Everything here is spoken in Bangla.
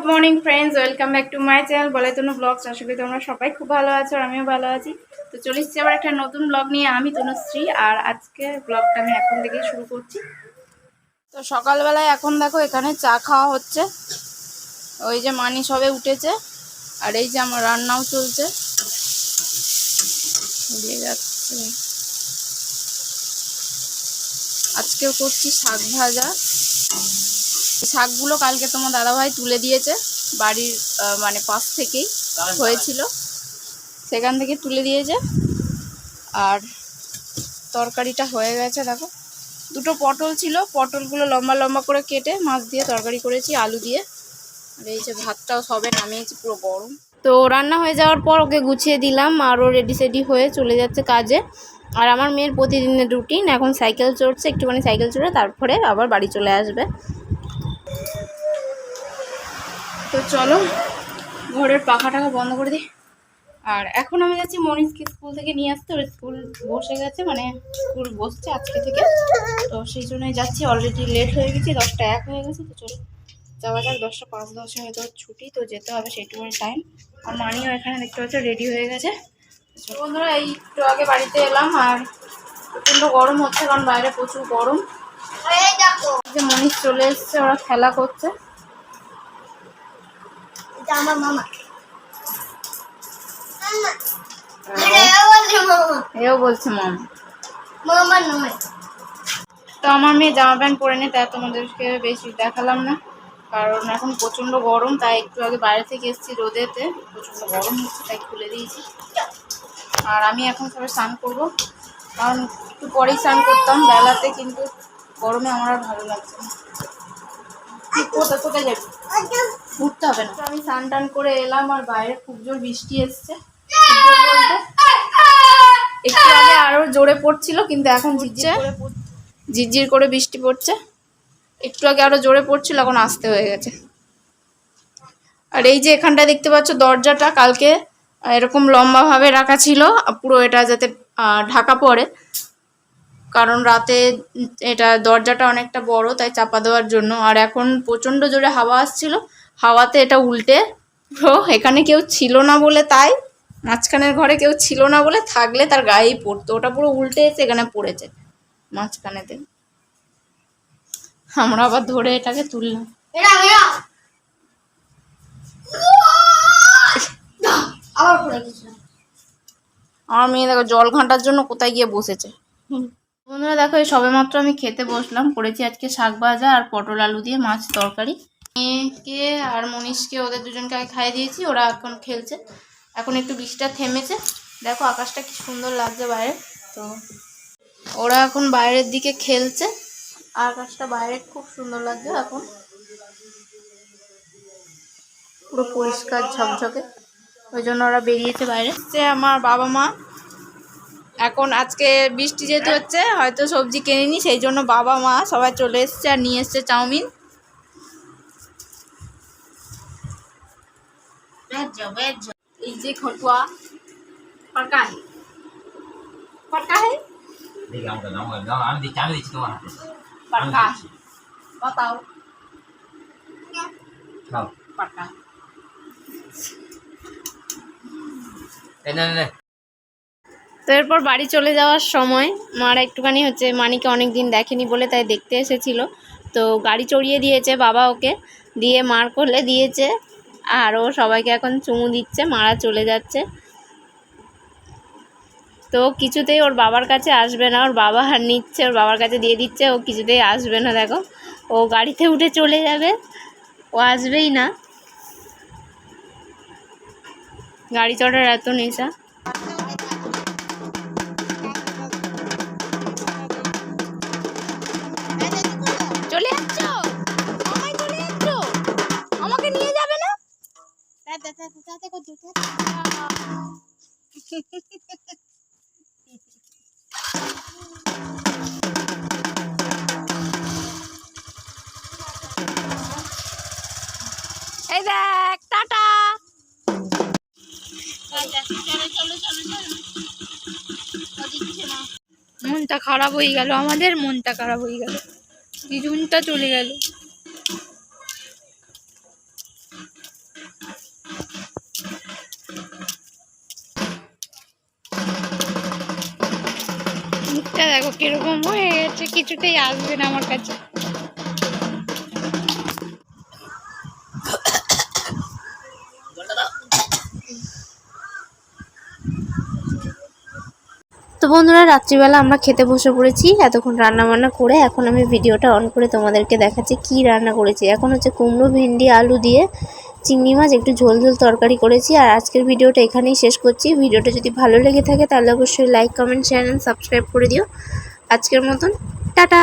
Good morning friends, welcome back to my channel বলাইতনু ব্লগস। আসলে তোমরা সবাই খুব ভালো আছো আর আমিও ভালো আছি। তো চলে এসেছি আবার একটা নতুন ব্লগ নিয়ে, আমি তনুশ্রী। আর আজকে ব্লগটা আমি এখন থেকেই শুরু করছি। তো সকালবেলায় এখন দেখো এখানে চা খাওয়া হচ্ছে। ওই যে মানি সবে উঠেছে আর এই যে আমার রান্নাও চলছে, দিয়ে যাচ্ছে। আজকেও করছি শাক ভাজা। শাকগুলো কালকে তোমার দাদাভাই তুলে দিয়েছে বাড়ির মানে পাশ থেকেই হয়েছিল, সেখান থেকে তুলে দিয়েছে। আর তরকারিটা হয়ে গেছে দেখো, দুটো পটল ছিল, পটলগুলো লম্বা লম্বা করে কেটে মাছ দিয়ে তরকারি করেছি আলু দিয়ে। আর এই যে ভাতটাও সবে নামিয়েছি, পুরো গরম। তো রান্না হয়ে যাওয়ার পর ওকে গুছিয়ে দিলাম আর ও রেডি সেডি হয়ে চলে যাচ্ছে কাজে। আর আমার মেয়ের প্রতিদিনের রুটিন, এখন সাইকেল চড়ছে, একটুখানি সাইকেল চড়ে তারপরে আবার বাড়ি চলে আসবে। তো চলো ঘরের পাখা টাকা বন্ধ করে দিই। আর এখন আমি যাচ্ছি মনীষকে স্কুল থেকে নিয়ে আসতে। ওর স্কুল বসে গেছে, মানে স্কুল বসছে আজকে থেকে, তো সেই জন্যই যাচ্ছি। অলরেডি লেট হয়ে গেছি, 10টা 1 হয়ে গেছে। তো চলো যাওয়া যাক, 10টা 5-10 হয়তো ছুটি, তো যেতে হবে সেইটুকুনি টাইম। আর মানিও এখানে দেখতে পাচ্ছ রেডি হয়ে গেছে। বন্ধুরা এই একটু আগে বাড়িতে এলাম আর প্রচণ্ড গরম হচ্ছে, কারণ বাইরে প্রচুর গরম। যে মনীষ চলে এসছে, ওরা খেলা করছে। আমার মামা এও বলছে মামা নয়। তো আমার মেয়ে জামা প্যান্ট পরে নি, তাই তোমাদেরকে বেশি দেখালাম না, কারণ এখন প্রচণ্ড গরম। তাই একটু আগে বাইরে থেকে এসেছি রোদেতে, প্রচণ্ড গরম হচ্ছে তাই খুলে দিয়েছি। আর আমি এখন সবাই স্নান করবো, কারণ একটু পরেই স্নান করতাম বেলাতে, কিন্তু গরমে আমার আর ভালো লাগছে না। কোথায় যাবি, ঘুরতে হবে না। তো আমি স্নান টান করে এলাম আর বাইরে খুব জোর বৃষ্টি এসছে। বলতে একটু আগে আরো জোরে পড়ছিল, কিন্তু এখন ঝিরঝির করে বৃষ্টি পড়ছে। একটু আগে আরো জোরে পড়ছিল, এখন আস্তে হয়ে গেছে। আর এই যে এখানটা দেখতে পাচ্ছ দরজাটা কালকে এরকম লম্বাভাবে রাখা ছিল, পুরো এটা যাতে ঢাকা পড়ে, কারণ রাতে এটা দরজাটা অনেকটা বড়, তাই চাপা দেওয়ার জন্য। আর এখন প্রচণ্ড জোরে হাওয়া আসছিল, হাওয়াতে এটা উল্টে পুরো, এখানে কেউ ছিল না বলে, তাই মাঝখানের ঘরে কেউ ছিল না বলে, থাকলে তার গায়েই পড়তো, ওটা পুরো উল্টে এসে এখানে পড়েছে মাঝখানেতে। আমরা আবার ধরে এটাকে তুললাম। আমার মেয়ে দেখো জল ঘাঁটার জন্য কোথায় গিয়ে বসেছে। বন্ধুরা দেখো এই সবে মাত্র আমি খেতে বসলাম, করেছি আজকে শাক ভাজা আর পটল আলু দিয়ে মাছ তরকারি। মেয়েকে আর মনীষকে, ওদের দুজনকে আমি খাইয়ে দিয়েছি, ওরা এখন খেলছে। এখন একটু বৃষ্টিটা থেমেছে, দেখো আকাশটা কি সুন্দর লাগছে বাইরে। তো ওরা এখন বাইরের দিকে খেলছে, আকাশটা বাইরে খুব সুন্দর লাগছে এখন, পুরো পরিষ্কার ঝকঝকে, ওই জন্য ওরা বেরিয়েছে বাইরে। আমার বাবা মা এখন, আজকে বৃষ্টি যেহেতু হচ্ছে হয়তো সবজি কেনেনি, সেই জন্য বাবা মা সবাই চলে এসছে আর নিয়ে এসছে চাউমিন। এই যে খটুয়া ফটকা है बताओ पटका। তো এরপর বাড়ি চলে যাওয়ার সময় মারা একটুখানি হচ্ছে, মানিকে অনেক দিন দেখেনি বলে তাই দেখতে এসেছিল। তো গাড়ি চড়িয়ে দিয়েছে বাবা ওকে, দিয়ে মার কোলে দিয়েছে আর ও সবাইকে এখন চুমু দিচ্ছে, মারা চলে যাচ্ছে। তো কিছুতেই ওর বাবার কাছে আসবে না, ওর বাবা আর নিচ্ছে, ওর বাবার কাছে দিয়ে দিচ্ছে, ও কিছুতেই আসবে না। দেখো ও গাড়িতে উঠে চলে যাবে, ও আসবেই না, গাড়ি চড়ার এত নেশা। চলে যাচ্ছ, আমায় চলে যাচ্ছ, আমাকে নিয়ে যাবে না? এই দেখ টাটা। মনটা খারাপ হয়ে গেল, আমাদের মনটা খারাপ হয়ে গেল, দিদুনটা চলে গেল। মুখটা দেখো কিরকম হয়ে গেছে, কিছুতেই আসবে না আমার কাছে। তো বন্ধুরা, রাত্রিবেলা আমরা খেতে বসে পড়েছি। এতক্ষণ রান্না বান্না করে এখন আমি ভিডিওটা অন করে তোমাদেরকে দেখাচ্ছি কি রান্না করেছি। এখন হচ্ছে কুমড়ো, ভেন্ডি, আলু দিয়ে চিংড়ি মাছ একটু ঝোল ঝোল তরকারি করেছি। আর আজকের ভিডিওটা এখানেই শেষ করছি। ভিডিওটা যদি ভালো লেগে থাকে তাহলে অবশ্যই like, comment, share and subscribe করে দিও। আজকের মতন টাটা।